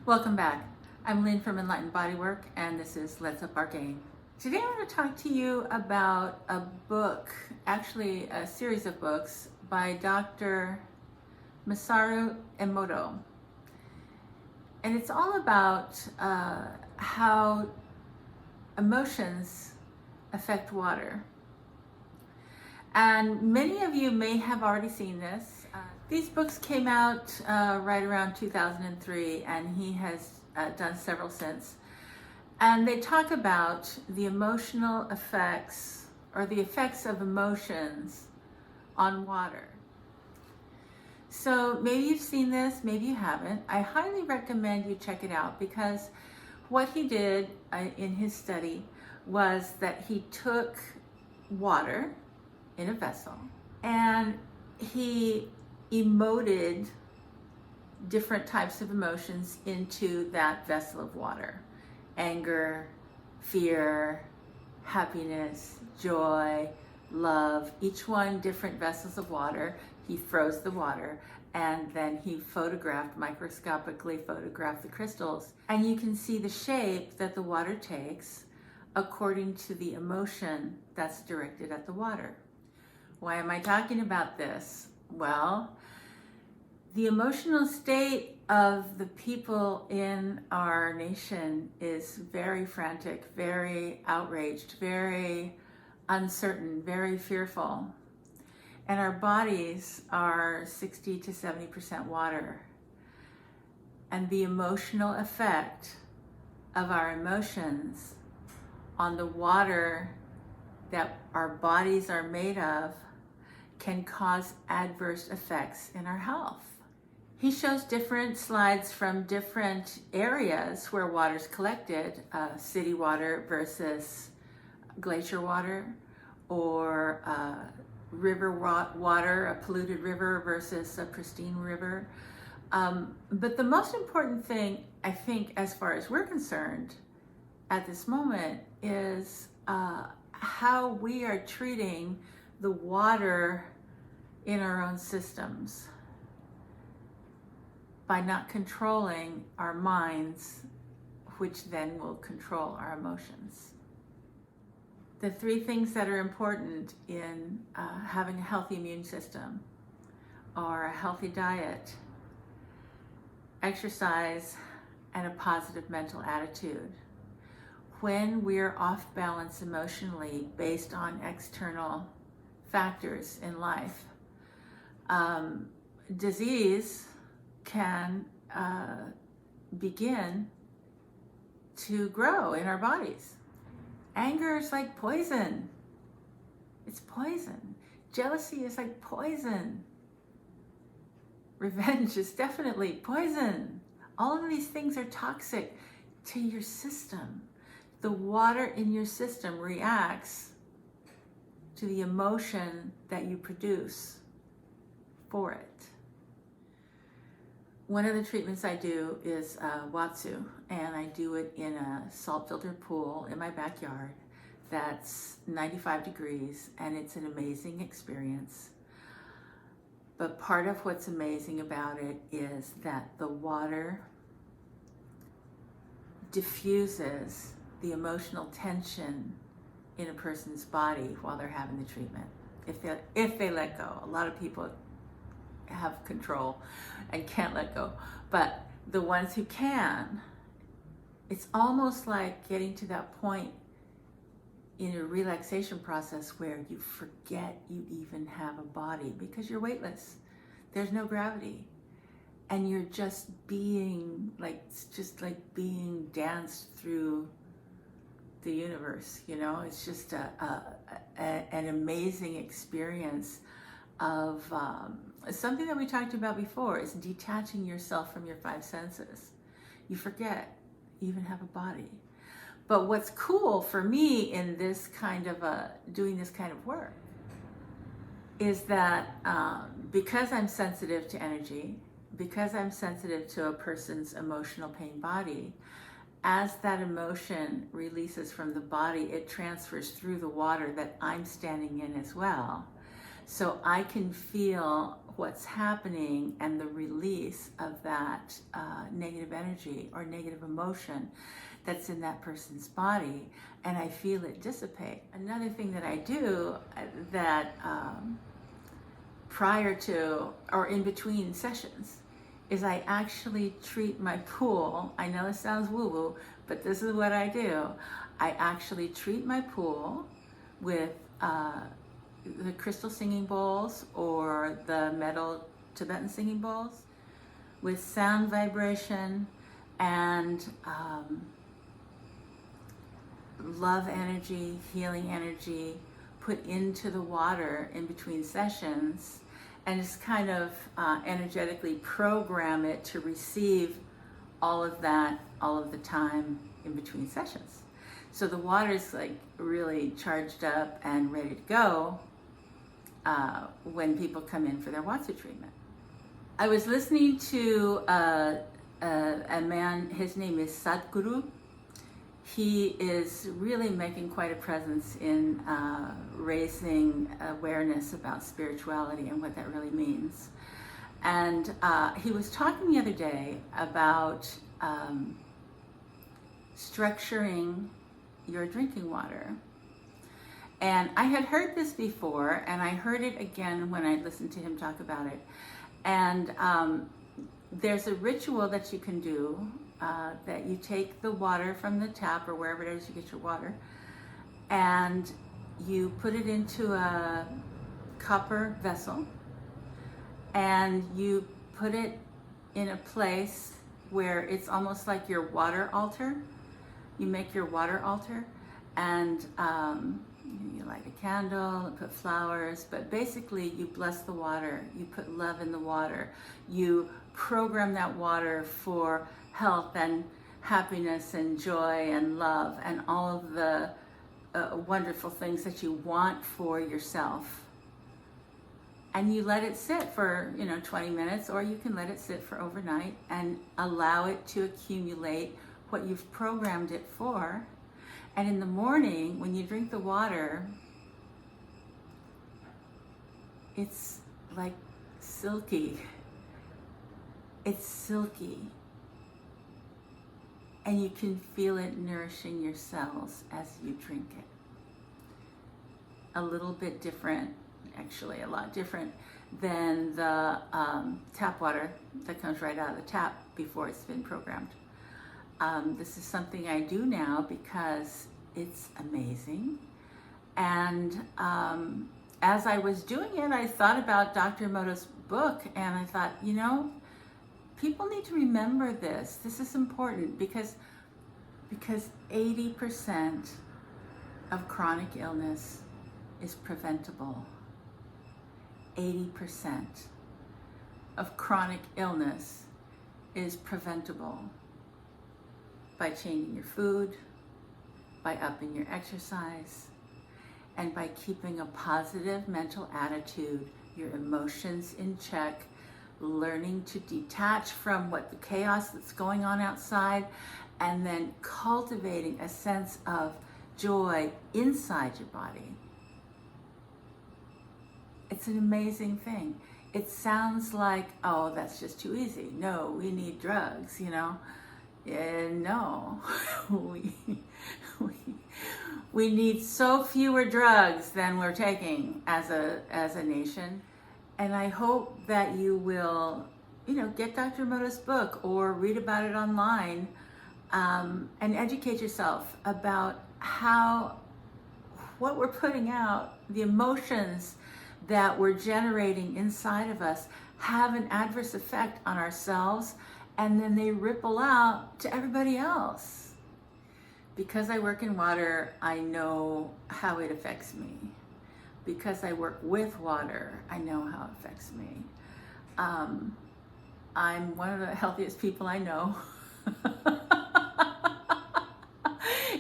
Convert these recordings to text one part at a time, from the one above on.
Welcome back. I'm Lynn from Enlightened Bodywork, and this is Let's Up Our Game. Today I want to talk to you about a book, actually a series of books by Dr. Masaru Emoto. And it's all about how emotions affect water. And many of you may have already seen this. These books came out right around 2003, and he has done several since. And they talk about the emotional effects, or the effects of emotions on water. So maybe you've seen this, maybe you haven't. I highly recommend you check it out, because what he did in his study was that he took water in a vessel and he emoted different types of emotions into that vessel of water: anger, fear, happiness, joy, love, each one different vessels of water. He froze the water, and then he microscopically photographed the crystals, and you can see the shape that the water takes according to the emotion that's directed at the water. Why am I talking about this? Well, the emotional state of the people in our nation is very frantic, very outraged, very uncertain, very fearful. And our bodies are 60 to 70% water. And the emotional effect of our emotions on the water that our bodies are made of can cause adverse effects in our health. He shows different slides from different areas where water's collected, city water versus glacier water, or river water, a polluted river versus a pristine river. But the most important thing, I think, as far as we're concerned at this moment, is how we are treating the water in our own systems by not controlling our minds, which then will control our emotions. The three things that are important in having a healthy immune system are a healthy diet, exercise, and a positive mental attitude. When we're off balance emotionally based on external factors in life, disease can begin to grow in our bodies. Anger is like poison. It's poison. Jealousy is like poison. Revenge is definitely poison. All of these things are toxic to your system. The water in your system reacts to the emotion that you produce for it. One of the treatments I do is watsu, and I do it in a salt-filtered pool in my backyard that's 95 degrees, and it's an amazing experience. But part of what's amazing about it is that the water diffuses the emotional tension in a person's body while they're having the treatment, if they let go. A lot of people have control and can't let go, but the ones who can, it's almost like getting to that point in a relaxation process where you forget you even have a body, because you're weightless. There's no gravity, and you're just being being danced through the universe. It's just an amazing experience of something that we talked about before, is detaching yourself from your five senses. You forget you even have a body. But what's cool for me in this kind of doing this kind of work is that because I'm sensitive to energy, because I'm sensitive to a person's emotional pain body, as that emotion releases from the body, it transfers through the water that I'm standing in as well. So I can feel what's happening and the release of that negative energy or negative emotion that's in that person's body, and I feel it dissipate. Another thing that I do that prior to or in between sessions is I actually treat my pool. I know it sounds woo-woo, but this is what I do. I actually treat my pool with the crystal singing bowls or the metal Tibetan singing bowls with sound vibration and love energy, healing energy put into the water in between sessions, and just kind of energetically program it to receive all of that all of the time in between sessions. So the water's like really charged up and ready to go when people come in for their watsu treatment. I was listening to a man, his name is Sadhguru. He is really making quite a presence in raising awareness about spirituality and what that really means. And he was talking the other day about structuring your drinking water. And I had heard this before, and I heard it again when I listened to him talk about it. And there's a ritual that you can do that you take the water from the tap or wherever it is you get your water, and you put it into a copper vessel, and you put it in a place where it's almost like your water altar. You make your water altar, and you light a candle and put flowers, but basically you bless the water, you put love in the water, you program that water for health and happiness and joy and love and all of the wonderful things that you want for yourself. And you let it sit for 20 minutes, or you can let it sit for overnight and allow it to accumulate what you've programmed it for. And in the morning, when you drink the water, it's like silky. It's silky. And you can feel it nourishing your cells as you drink it. A little bit different, actually a lot different than the tap water that comes right out of the tap before it's been programmed. This is something I do now because it's amazing. And as I was doing it, I thought about Dr. Emoto's book, and I thought, people need to remember this. This is important because 80% of chronic illness is preventable. 80% of chronic illness is preventable by changing your food, by upping your exercise, and by keeping a positive mental attitude, your emotions in check, learning to detach from what the chaos that's going on outside, and then cultivating a sense of joy inside your body. It's an amazing thing. It sounds like, oh, that's just too easy. No, we need drugs, no. We need so fewer drugs than we're taking as a nation. And I hope that you will, get Dr. Emoto's book or read about it online, and educate yourself about what we're putting out, the emotions that we're generating inside of us have an adverse effect on ourselves, and then they ripple out to everybody else. Because I work in water, I know how it affects me. Because I work with water, I know how it affects me. I'm one of the healthiest people I know.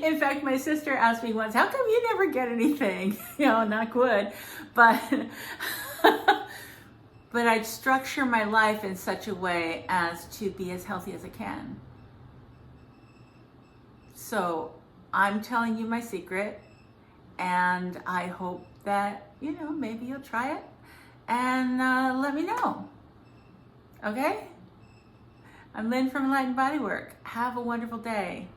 In fact, my sister asked me once, how come you never get anything? Knock wood. But I structure my life in such a way as to be as healthy as I can. So I'm telling you my secret, and I hope that, maybe you'll try it. and let me know. Okay? I'm Lynn from Enlightened Bodywork. Have a wonderful day.